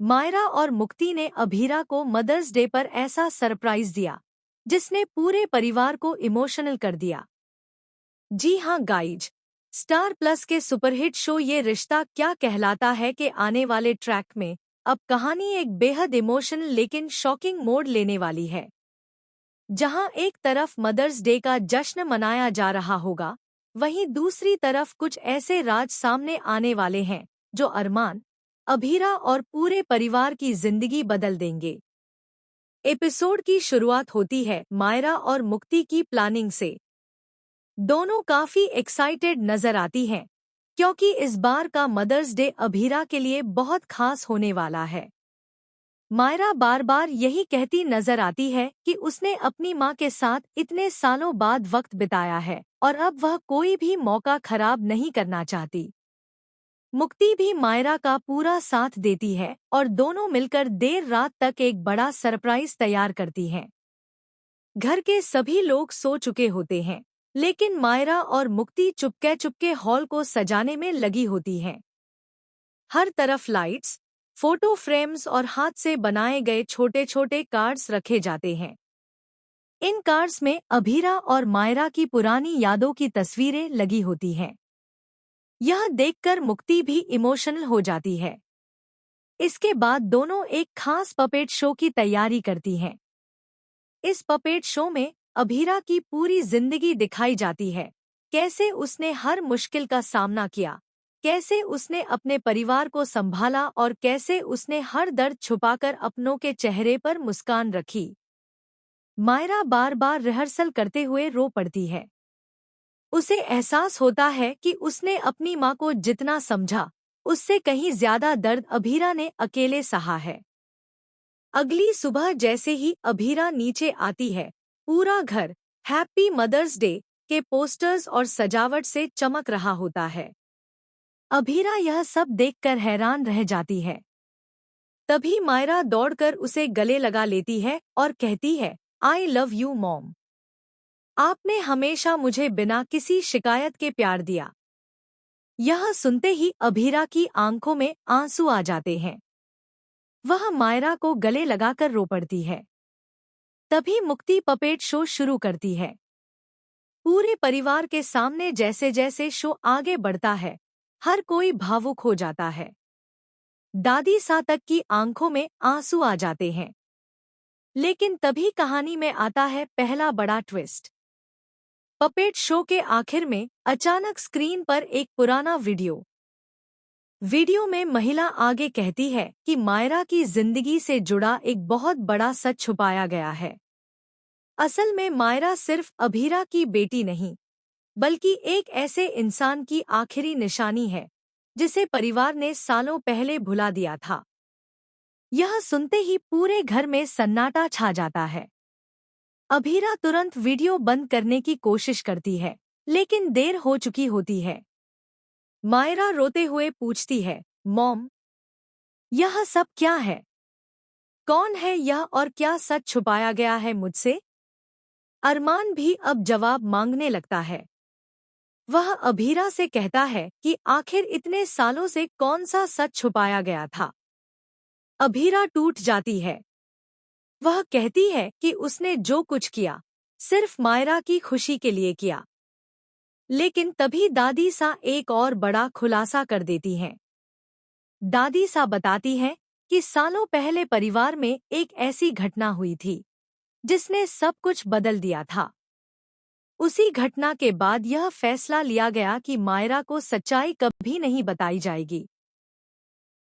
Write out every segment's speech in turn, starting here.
मायरा और मुक्ति ने अभीरा को मदर्स डे पर ऐसा सरप्राइज दिया जिसने पूरे परिवार को इमोशनल कर दिया। जी हाँ गाइज, स्टार प्लस के सुपरहिट शो ये रिश्ता क्या कहलाता है के आने वाले ट्रैक में अब कहानी एक बेहद इमोशनल लेकिन शॉकिंग मोड़ लेने वाली है। जहां एक तरफ मदर्स डे का जश्न मनाया जा रहा होगा, वहीं दूसरी तरफ कुछ ऐसे राज सामने आने वाले हैं जो अरमान, अभीरा और पूरे परिवार की जिंदगी बदल देंगे। एपिसोड की शुरुआत होती है मायरा और मुक्ति की प्लानिंग से। दोनों काफी एक्साइटेड नजर आती हैं क्योंकि इस बार का मदर्स डे अभीरा के लिए बहुत खास होने वाला है। मायरा बार बार यही कहती नजर आती है कि उसने अपनी मां के साथ इतने सालों बाद वक्त बिताया है और अब वह कोई भी मौका खराब नहीं करना चाहती। मुक्ति भी मायरा का पूरा साथ देती है और दोनों मिलकर देर रात तक एक बड़ा सरप्राइज तैयार करती हैं। घर के सभी लोग सो चुके होते हैं, लेकिन मायरा और मुक्ति चुपके चुपके हॉल को सजाने में लगी होती हैं। हर तरफ लाइट्स, फोटो फ्रेम्स और हाथ से बनाए गए छोटे छोटे कार्ड्स रखे जाते हैं। इन कार्ड्स में अभीरा और मायरा की पुरानी यादों की तस्वीरें लगी होती हैं। यह देखकर मुक्ति भी इमोशनल हो जाती है। इसके बाद दोनों एक खास पपेट शो की तैयारी करती हैं। इस पपेट शो में अभीरा की पूरी जिंदगी दिखाई जाती है, कैसे उसने हर मुश्किल का सामना किया, कैसे उसने अपने परिवार को संभाला और कैसे उसने हर दर्द छुपाकर अपनों के चेहरे पर मुस्कान रखी। मायरा बार बार रिहर्सल करते हुए रो पड़ती है। उसे एहसास होता है कि उसने अपनी मां को जितना समझा, उससे कहीं ज्यादा दर्द अभीरा ने अकेले सहा है। अगली सुबह जैसे ही अभीरा नीचे आती है, पूरा घर हैप्पी मदर्स डे के पोस्टर्स और सजावट से चमक रहा होता है। अभीरा यह सब देखकर हैरान रह जाती है। तभी मायरा दौड़कर उसे गले लगा लेती है और कहती है, आई लव यू मॉम। आपने हमेशा मुझे बिना किसी शिकायत के प्यार दिया। यह सुनते ही अभीरा की आंखों में आंसू आ जाते हैं। वह मायरा को गले लगाकर रो पड़ती है। तभी मुक्ति पपेट शो शुरू करती है। पूरे परिवार के सामने जैसे जैसे शो आगे बढ़ता है, हर कोई भावुक हो जाता है। दादी सा तक की आंखों में आंसू आ जाते हैं। लेकिन तभी कहानी में आता है पहला बड़ा ट्विस्ट। पपेट शो के आखिर में अचानक स्क्रीन पर एक पुराना वीडियो में महिला आगे कहती है कि मायरा की जिंदगी से जुड़ा एक बहुत बड़ा सच छुपाया गया है। असल में मायरा सिर्फ अभीरा की बेटी नहीं, बल्कि एक ऐसे इंसान की आखिरी निशानी है जिसे परिवार ने सालों पहले भुला दिया था। यह सुनते ही पूरे घर में सन्नाटा छा जाता है। अभीरा तुरंत वीडियो बंद करने की कोशिश करती है, लेकिन देर हो चुकी होती है। मायरा रोते हुए पूछती है, मॉम, यह सब क्या है? कौन है यह और क्या सच छुपाया गया है मुझसे? अरमान भी अब जवाब मांगने लगता है। वह अभीरा से कहता है कि आखिर इतने सालों से कौन सा सच छुपाया गया था। अभीरा टूट जाती है। वह कहती है कि उसने जो कुछ किया, सिर्फ मायरा की खुशी के लिए किया। लेकिन तभी दादी सा एक और बड़ा खुलासा कर देती हैं। दादी सा बताती हैं कि सालों पहले परिवार में एक ऐसी घटना हुई थी जिसने सब कुछ बदल दिया था। उसी घटना के बाद यह फैसला लिया गया कि मायरा को सच्चाई कभी नहीं बताई जाएगी।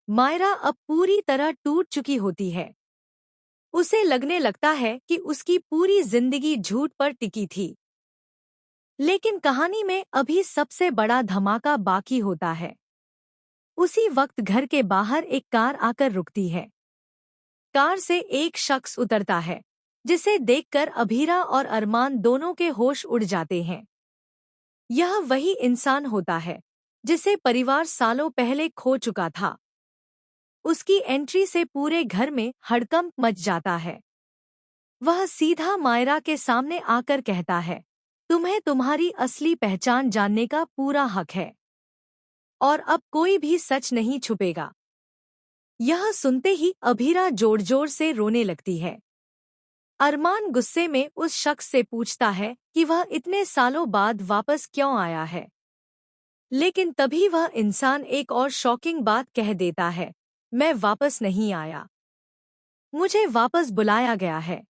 मायरा अब पूरी तरह टूट चुकी होती है। उसे लगने लगता है कि उसकी पूरी जिंदगी झूठ पर टिकी थी। लेकिन कहानी में अभी सबसे बड़ा धमाका बाकी होता है। उसी वक्त घर के बाहर एक कार आकर रुकती है। कार से एक शख्स उतरता है, जिसे देखकर अभीरा और अरमान दोनों के होश उड़ जाते हैं। यह वही इंसान होता है जिसे परिवार सालों पहले खो चुका था। उसकी एंट्री से पूरे घर में हड़कंप मच जाता है। वह सीधा मायरा के सामने आकर कहता है, तुम्हें तुम्हारी असली पहचान जानने का पूरा हक है और अब कोई भी सच नहीं छुपेगा। यह सुनते ही अभीरा जोर जोर से रोने लगती है। अरमान गुस्से में उस शख्स से पूछता है कि वह इतने सालों बाद वापस क्यों आया है। लेकिन तभी वह इंसान एक और शॉकिंग बात कह देता है, मैं वापस नहीं आया। मुझे वापस बुलाया गया है।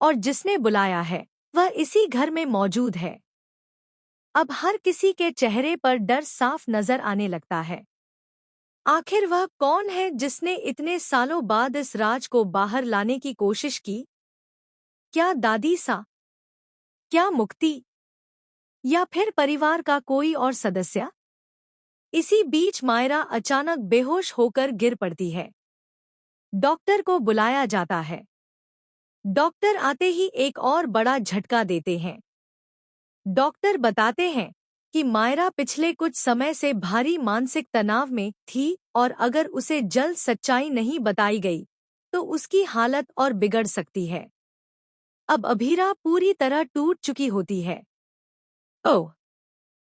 और जिसने बुलाया है वह इसी घर में मौजूद है। अब हर किसी के चेहरे पर डर साफ नजर आने लगता है। आखिर वह कौन है जिसने इतने सालों बाद इस राज को बाहर लाने की कोशिश की? क्या दादी सा? क्या मुक्ति? या फिर परिवार का कोई और सदस्य? इसी बीच मायरा अचानक बेहोश होकर गिर पड़ती है। डॉक्टर को बुलाया जाता है। डॉक्टर आते ही एक और बड़ा झटका देते हैं। डॉक्टर बताते हैं कि मायरा पिछले कुछ समय से भारी मानसिक तनाव में थी और अगर उसे जल्द सच्चाई नहीं बताई गई तो उसकी हालत और बिगड़ सकती है। अब अभीरा पूरी तरह टूट चुकी होती है। ओह!